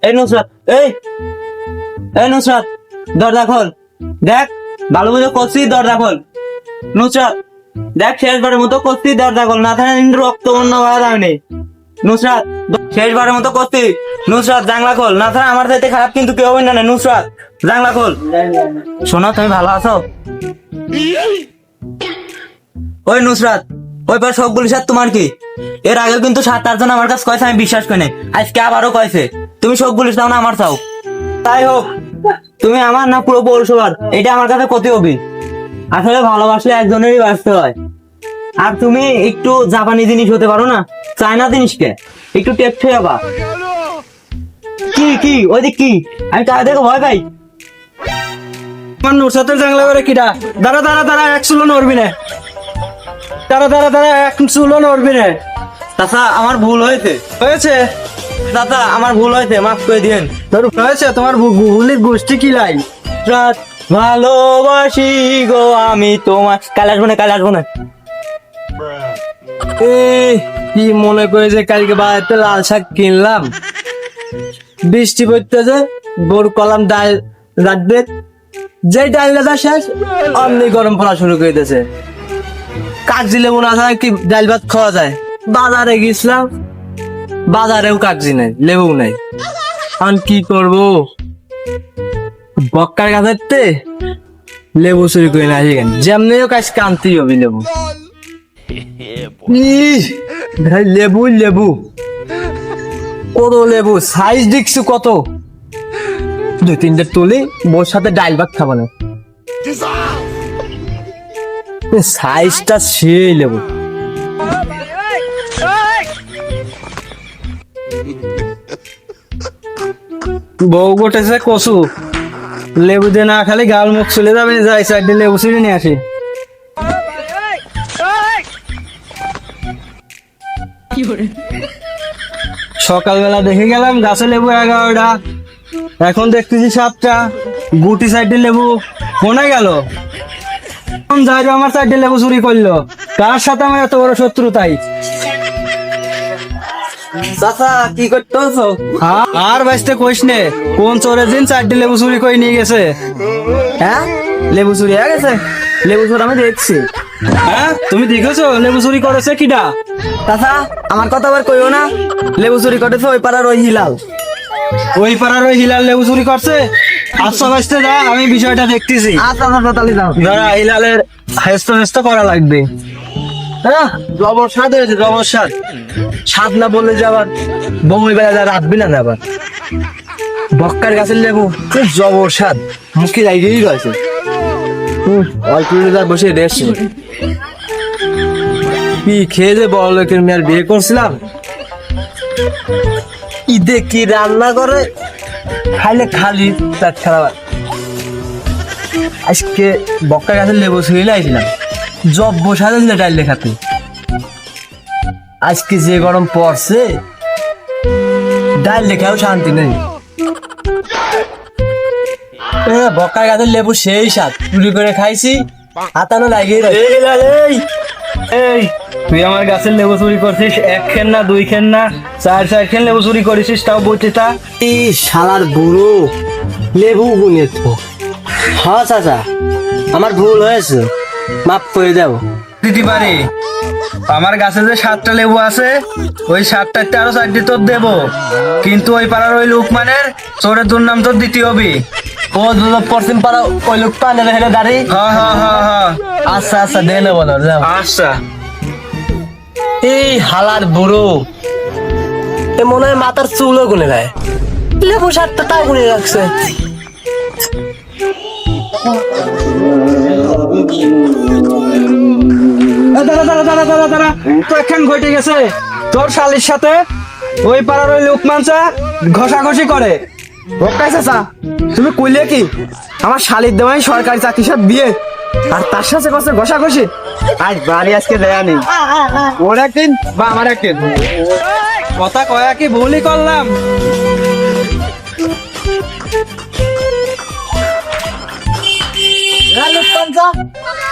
এই নুসরাত, এই নুসরাত, দরজা খোল। দেখ ভালো মতো করছি, দরজা খোল। নুসরাত দেখ, শেষবারের মতো করছি, দরজা খোল। না থাকে কিন্তু রক্ত অন্য ভাড়া যায়নি। নুসরাত শেষবারের মতো করছি। নুসরাত জানলা খোল, না থাকে আমার চাইতে খারাপ কিন্তু কেউ হবে না। নুসরাত জানলা খোল। শোনো, তুমি ভালো আছো? ওই নুসরাত, ওই পার সব পুলিশ তোমার কি? এর আগে কিন্তু 7-8 জন আমার কাছে কয়েছে, আমি বিশ্বাস করি নাই। আজকে আবারও কয়েছে। তুমি সব পুলিশ চাও না আমার চাও? তাই হোক, তুমি আমার না পুরো পৌরসভার, এটা আমার কাছে ক্ষতি হবে। আসলে ভালোবাসলে একজনেরই বাঁচতে হয়। আর তুমি একটু জাপানি জিনিস হতে পারো না, চায়না জিনিসকে একটু টেকতে যাবা। কি ওই দিক কি? আমি তাই দেখে ভয় পাই। আমার নুসরাতের জানলা করে কিরা? দাঁড়া দাঁড়া দাঁড়া, এক চুলো নড়বি না। দাঁড়া দাঁড়া দাঁড়া, এক চুলো নড়বি না। চাচা আমার ভুল হয়েছে। হয়েছে? চাচা আমার ভুল হয়েছে, মাফ করে দিন। হয়েছে? তোমার গুলির গোষ্ঠী কি লাই? রাত ভালোবাসি গো আমি তোমার। কাল আসবো না। কি মনে করে যে কালকে বাড়িতে লাল শাক কিনলাম, বৃষ্টি পড়তেছে, গরু কলাম ডাল রাখবে, যে ডাল রাখা শেষ অমনি গরম পড়া শুরু করে দিয়েছে। কাগজি লেবু না থাকে কি ডাল ভাত খাওয়া যায়? বাজারে গেছিলাম, বাজারেও কাগজি নাই, লেবু নাই। এখন কি করবো? বক্কার কাছে লেবু চুরি করে না আসেন, যেমনিও কাজ কানতেই হবে লেবু। ভাই লেবু কত লেবু সাইজ দেখছো কত? 2-3টে তুলি বোর সাথে ডাল ভাত খাবো না। সাইজটা সেই লেবু। বউ গোটেছে কচু, লেবু দিয়ে না খালি গাল মুখ চলে যাবে। যাই সাইডে লেবু ছিঁড়ে নিয়ে আসি। সকালবেলা দেখে গেলাম গাছে লেবু 11টা, এখন দেখতেছি 7টা। গুটি সাইডে লেবু কোনে গেল? যাই আমার সাইডে লেবু চুরি করলো। কার সাথে আমার এত বড় শত্রু তাই? চাচা কি করতেছো? আর বাঁচতে কইস নে, কোন চোরের দিন 4টে লেবু চুরি করে নিয়ে গেছে। হ্যাঁ, লেবু চুরি হয়ে গেছে? লেবু চোর আমি দেখছি। হ্যাঁ তুমি দেখেছো লেবু চুরি করেছে কিডা? চাচা আমার কথা আবার কইও না। লেবু চুরি করেছে ওই পাড়ার ওই হিলাল। ওই পাড়ার ওই হিলাল লেবু চুরি করছে? আচ্ছা বাঁচতে যা, আমি বিষয়টা দেখতেছি। আচ্ছা তাড়াতাড়ি যাও। যারা হিলালের হেস্ত করা লাগবে। হ্যাঁ জবর স্বাদ হয়েছে, জবর স্বাদ। স্বাদ না বললে যে আবার বমি বেলা রাখবি না আবার। বক্কার গাছের লেবু জবর স্বাদ, মুখে লাগিয়েই রয়েছে। অল্প বসে দেখছি কি খেয়ে যে বড় লোকের মেয়ের বিয়ে করছিলাম। ঈদে কি রান্না করে খাইলে খালি পেট খারাপ। আজকে বক্কার গাছের লেবু ছুঁয়ে লাইছিলাম, জব বসা দিলে ডাল লেখাতে। আজকে যে গরম পড়ছে, ডাল লেখাও শান্তি নেই। বক্কার গাছের লেবু সেই স্বাদ, চুরি করে খাইছি, হাতানো লাগিয়ে এই তুই আমার গাছের লেবু চুরি করছিস? 1 খেন না 2 খেন না 4 খেন লেবু চুরি করেছিস, তাও বইতেটা। এই শালার বুড়ো লেবু গুনে তো। হ্যাঁ চাচা আমার ভুল হয়েছে, মাফ করে দাও। দিতে পারি, আমার গাছে যে 7টা লেবু আছে, ওই 7টাতে আরো 4টে তোর দেবো, কিন্তু ওই পাড়ার ওই লোকমানের চোরের দুর্নাম তোর দিতে হবে। ও পশ্চিম পাড়া ওই লোক পানে হেলে দাঁড়ি। হ্যাঁ আচ্ছা দে নেবো না। আচ্ছা এই হালার বুড়ো এ মনে হয় মাথার চুলও গুনে দেয়, লেবু 7টা তাও গুনে রাখছে। দাঁড়া তো এখন ঘটে গেছে, তোর শালির সাথে ওই পাড়ার ওই লোকমান চা ঘষাঘষি করে। বক্কাই চাচা তুমি কইলে কি আমার শালির দেওয়াই সরকারি চাকরির সাথে বিয়ে, আর তার সাথে করছে ঘষাঘষি? আজ বাড়ি আজকে দেয়া নেই, ওর একদিন বা আমার একদিন। কথা কয়া কি ভুলই করলাম?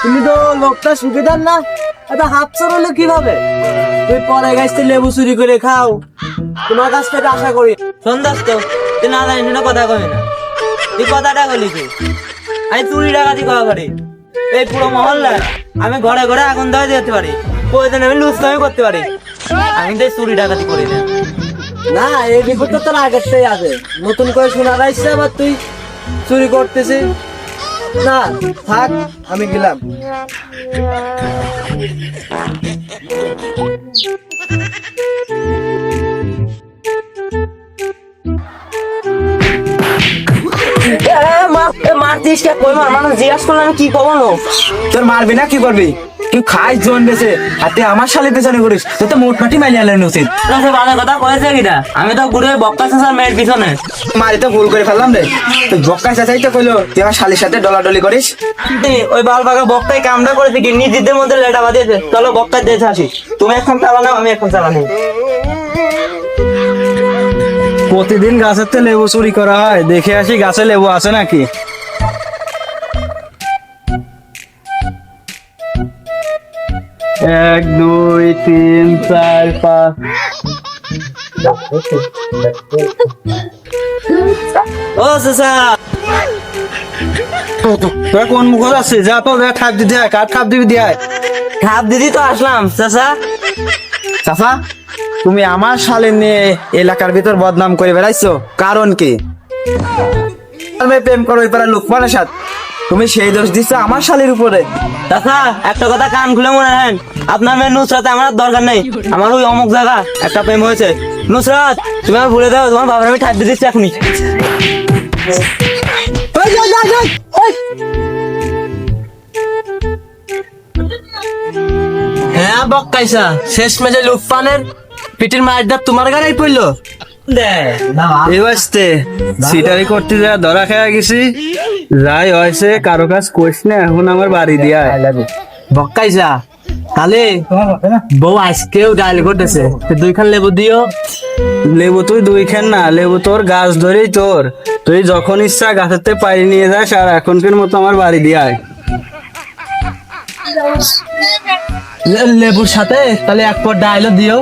তুমি তো লোকটা সুবিধার না, এটা হাত চড়ালে কিভাবে? তুই পরে গাছতে লেবু চুরি করে খাও, তোমার কাছ থেকে আশা করি। শোন দোস্ত, তুই না জানিস না কথা কবি না। তুই কথাটা বলি কি? আমি চুরি ডাকাতি করা পারি, এই পুরো মহল্লা আমি ঘরে ঘরে আগুন ধরে যেতে পারি, প্রয়োজন আমি লুচকামি করতে পারি, আমি তো এই চুরি ডাকাতি করি না। না, এই রিপোর্ট তো তোর আগের থেকে আছে, নতুন করে শোনা যাচ্ছে আবার তুই চুরি করতেছিস। না থাক, আমি গেলাম। মারতিস কে? কই মার, মানুষ জিজ্ঞাসা করলে আমি কি কব না? তোর মারবি না কি করবি? তুই খাই জন বেছে আর তুই আমার শালি পেছনে করিস, তুই তো মোট মাটি মাইলে আলেন উচিত। বাজে কথা কয়েছে কিনা? আমি তো ঘুরে বক্কা চাষার মেয়ের পিছনে। মারি তো ভুল করে ফেললাম রে। তুই বক্কা চাচাই তো কইলো তুই আমার শালির সাথে ডলাডলি করিস। ওই বাল পাকা বক্কাই কামটা করেছে কি, নিজেদের মধ্যে লেটা বাঁধিয়েছে। চলো বক্কা দেখে আসি, তুমি এখন চালানো, আমি এখন চালানো। প্রতিদিন গাছের তো লেবু চুরি করা হয়, দেখে আসি গাছে লেবু আছে নাকি। এক দুই তিন চার পাঁচ। ও চাচা, তোরা কোন মুখ আছে? যা তো যা ঠাপ দিতে হয়, কার ঠাপ দিবি দিয়ে খাপ দিদি তো আসলাম। চাচা চাচা, তুমি আমার শালে নিয়ে এলাকার ভিতর বদনাম করে বেড়াইছো, কারণ কি? আমি প্রেম করো ওই পাড়ার লোকমানের সাথে, তুমি সেই দোষ দিচ্ছ আমার শালের উপরে। চাচা, একটা কথা কান খুলে মনে রাখেন, আপনার মেয়ে নুসরাত আমার আর দরকার নেই। আমার ওই অমুক জায়গা একটা প্রেম হয়েছে। নুসরাত, তুমি আমার ভুলে দাও, তোমার বাবার আমি ঠাপ দিয়ে দিচ্ছি এখনই। হ্যাঁ বক্কাইসা, শেষ ম্যাচে লুফানের পিটির মারটা তোমার গাড়ি পড়লো। এই বাস্তে সিটারি করতে যা ধরা খেয়ে গেছি, যাই হয়েছে কারো কাজ করিস না, এখন আমার বাড়ি দিয়া বক্কাইসা। তাহলে বউ আজকেও ডাইল করতেছে, দুইখান লেবু দিও। লেবু তুই দুইখান না, লেবু তোর গাছ ধরেই তোর, তুই যখন ইচ্ছা গাছেতে পাই নিয়ে যাস, আর এখনকার মতো আমার বাড়ি দিয়ায়। লেবুর সাথে তাহলে এক পর ডাইলও দিও।